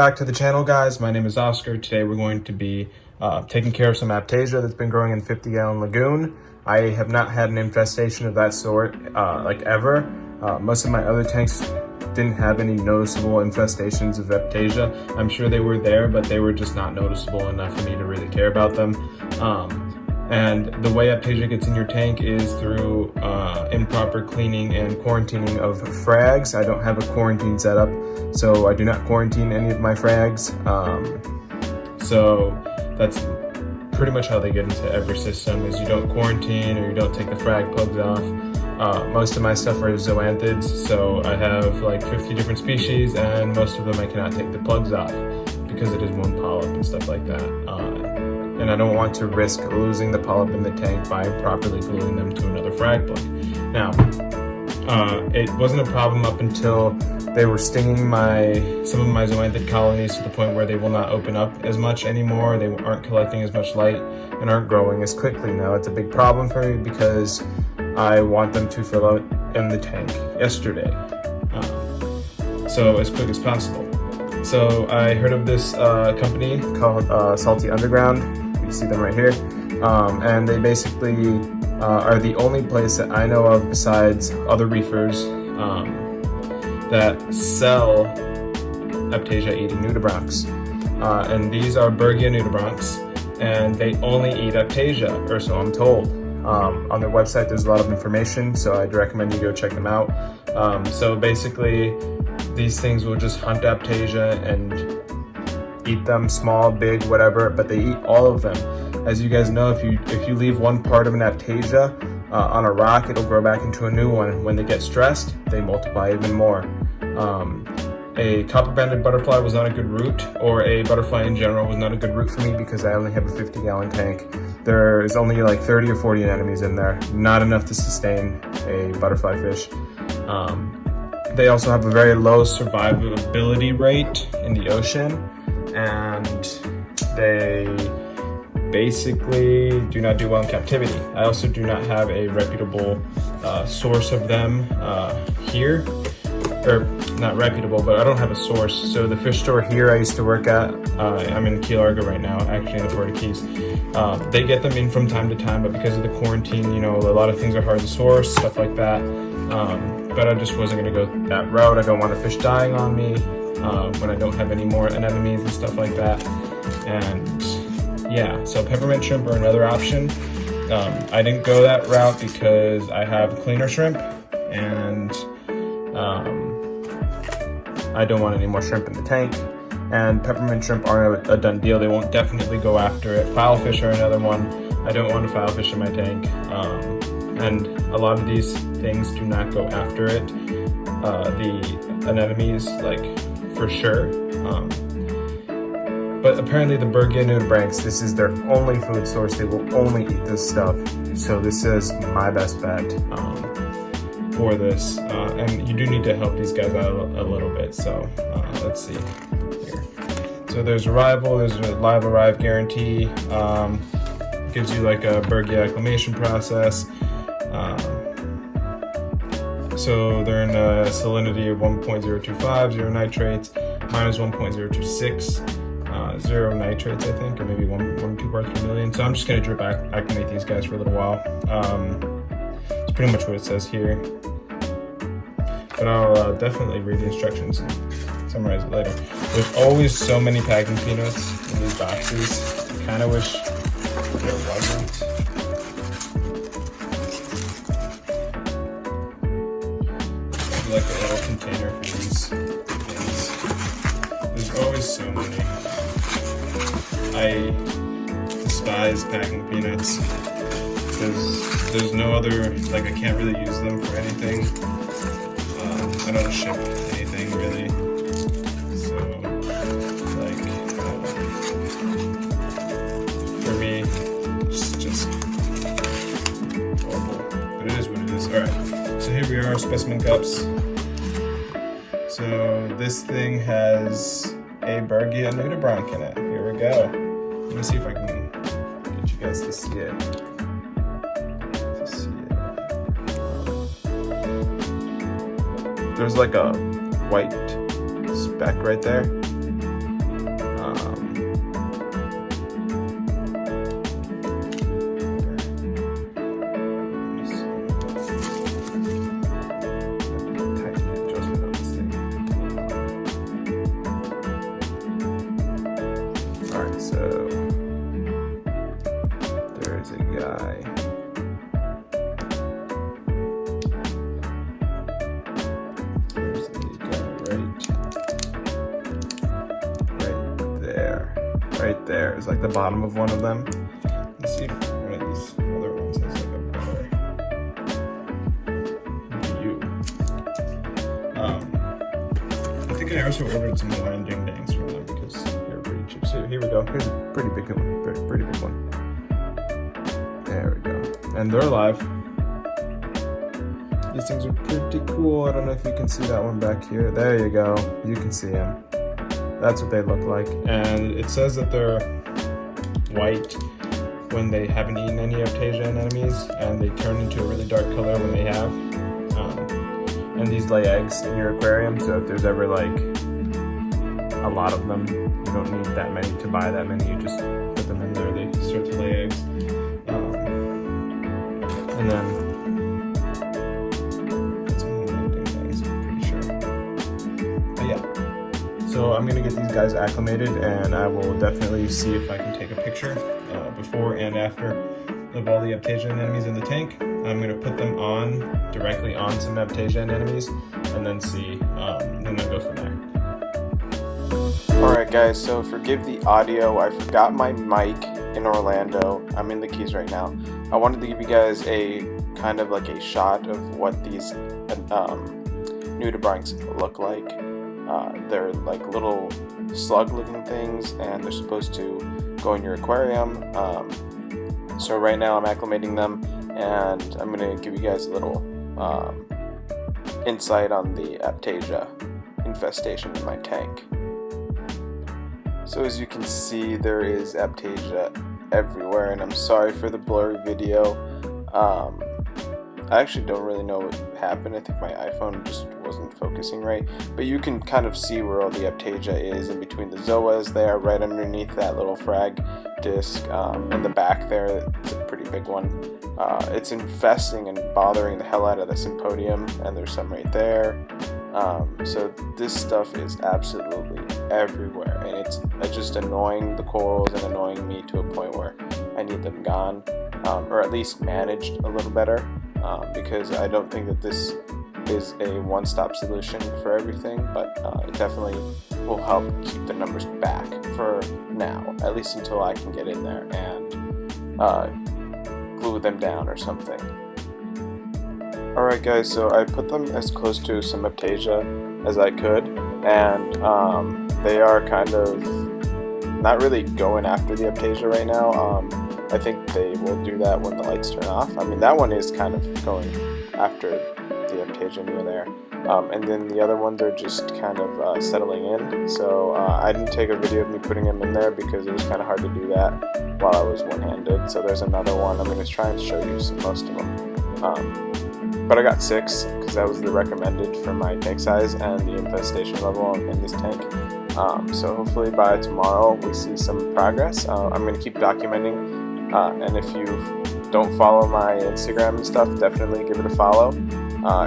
back to the channel, guys. My name is Oscar. Today we're going to be taking care of some aiptasia that's been growing in 50-gallon lagoon. I have not had an infestation of that sort like ever. Most of my other tanks didn't have any noticeable infestations of aiptasia. I'm sure they were there, but they were just not noticeable enough for me to really care about them. And the way aiptasia gets in your tank is through improper cleaning and quarantining of frags. I don't have a quarantine setup, so I do not quarantine any of my frags. So that's pretty much how they get into every system, is you don't quarantine or you don't take the frag plugs off. Most of my stuff are zoanthids, so I have like 50 different species, and most of them I cannot take the plugs off because it is one polyp and stuff like that. And I don't want to risk losing the polyp in the tank by improperly gluing them to another frag plug. Now, it wasn't a problem up until they were stinging some of my zoanthid colonies to the point where they will not open up as much anymore. They aren't collecting as much light and aren't growing as quickly. Now, it's a big problem for me because I want them to fill out in the tank yesterday, so as quick as possible. So I heard of this company called SaltyUnderground. You see them right here, and they basically are the only place that I know of besides other reefers that sell aiptasia eating nudibranchs, and these are Bergia nudibranchs, and they only eat aiptasia, or so I'm told. On their website there's a lot of information, so I'd recommend you go check them out. So basically these things will just hunt aiptasia and eat them, small, big, whatever, but they eat all of them. As you guys know, if you leave one part of an aiptasia on a rock, it'll grow back into a new one. When they get stressed, they multiply even more. A copper-banded butterfly was not a good route, or a butterfly in general was not a good route for me because I only have a 50-gallon tank. There is only like 30 or 40 anemones in there, not enough to sustain a butterfly fish. They also have a very low survivability rate in the ocean, and they basically do not do well in captivity. I also do not have a reputable source of them here. Or not reputable, but I don't have a source. So the fish store here I used to work at, I'm in Key Largo right now, actually in the Florida Keys. They get them in from time to time, but because of the quarantine, you know, a lot of things are hard to source, stuff like that. But I just wasn't gonna go that route. I don't want a fish dying on me when I don't have any more anemones and stuff like that. And yeah, so peppermint shrimp are another option. I didn't go that route because I have cleaner shrimp, and I don't want any more shrimp in the tank, and peppermint shrimp are a done deal. They won't definitely go after it. Filefish are another one. I don't want a filefish in my tank, and a lot of these things do not go after it. The anemones, like, for sure. But apparently the Bergia nudibranchs, this is their only food source. They will only eat this stuff. So this is my best bet for this, and you do need to help these guys out a little bit. So let's see here. So there's arrival, there's a live arrive guarantee, gives you like a Bergia acclimation process. So they're in a salinity of 1.025, 0 nitrates, minus 1.026, 0 nitrates, I think, or maybe 1.2 parts per million. So I'm just gonna drip acclimate these guys for a little while. It's pretty much what it says here, but I'll definitely read the instructions and summarize it later. There's always so many packing peanuts in these boxes. I kind of wish there wasn't. Like a little container for these things. There's always so many. I despise packing peanuts because there's no other, like, I can't really use them for anything. I don't ship anything really, so like for me it's just horrible, but it is what it is. All right, so here we are, specimen cups. So this thing has a Bergia nudibranch in it. Here we go. Let me see if I can get you guys to see it. There's like a white speck right there. there's a guy. There's a guy right there. Right there is like the bottom of one of them. Let's see if one of these other ones has like a better view. I think I also ordered some Hawaiian ding dangs from them because they're pretty cheap. So here we go. Here's a pretty big one. Pretty big one. There we go. And they're alive. These things are pretty cool. I don't know if you can see that one back here. There you go. You can see them. That's what they look like. And it says that they're white when they haven't eaten any aiptasia anemones, and they turn into a really dark color when they have. And these lay eggs in your aquarium, so if there's ever like a lot of them, you don't need that many to buy that many. You just put them in there, they start to lay eggs. And then some landing things, I'm pretty sure. But yeah, so I'm gonna get these guys acclimated, and I will definitely see if I can take a picture before and after of all the aiptasia anemones in the tank. I'm gonna put them directly on some aiptasia anemones, and then see, and then go from there. Alright guys, so forgive the audio, I forgot my mic in Orlando. I'm in the Keys right now. I wanted to give you guys a kind of like a shot of what these nudibranchs look like. They're like little slug looking things, and they're supposed to go in your aquarium. So right now I'm acclimating them, and I'm going to give you guys a little insight on the aiptasia infestation in my tank. So as you can see, there is aiptasia everywhere, and I'm sorry for the blurry video. I actually don't really know what happened. I think my iPhone just wasn't focusing right, but you can kind of see where all the aiptasia is in between the zoas there, right underneath that little frag disc. In the back there, it's a pretty big one. It's infesting and bothering the hell out of the sympodium, and there's some right there. So this stuff is absolutely everywhere, and it's just annoying the corals and annoying me to a point where I need them gone, or at least managed a little better, because I don't think that this is a one-stop solution for everything, but it definitely will help keep the numbers back for now, at least until I can get in there and glue them down or something. Alright guys, so I put them as close to some aiptasia as I could, and they are kind of not really going after the aiptasia right now. I think they will do that when the lights turn off. I mean, that one is kind of going after the aiptasia near there. And then the other ones are just kind of settling in. So I didn't take a video of me putting them in there because it was kind of hard to do that while I was one-handed. So there's another one. I'm going to try and show you most of them. But I got 6 because that was the recommended for my tank size and the infestation level in this tank. So hopefully by tomorrow we see some progress. I'm going to keep documenting, and if you don't follow my Instagram and stuff, definitely give it a follow.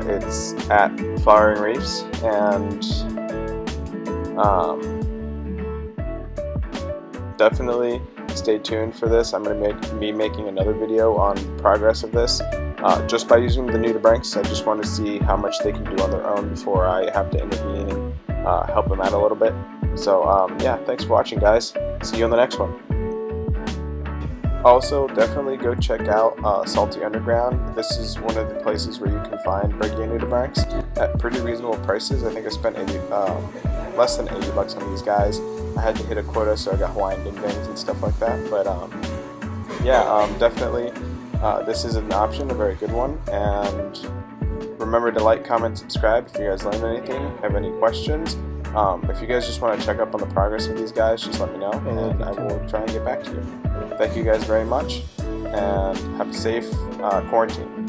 It's at Flowering Reefs, and definitely stay tuned for this. I'm going to be making another video on progress of this. Just by using the nudibranchs, I just want to see how much they can do on their own before I have to intervene and help them out a little bit. So yeah, thanks for watching guys. See you on the next one. Also, definitely go check out SaltyUnderground. This is one of the places where you can find Brigade nudibranchs at pretty reasonable prices. I think I spent less than $80 on these guys. I had to hit a quota, so I got Hawaiian ding dangs and stuff like that. But yeah, definitely this is an option, a very good one. And remember to like, comment, subscribe if you guys learned anything, have any questions. If you guys just want to check up on the progress of these guys, just let me know, and I will try and get back to you. Thank you guys very much, and have a safe quarantine.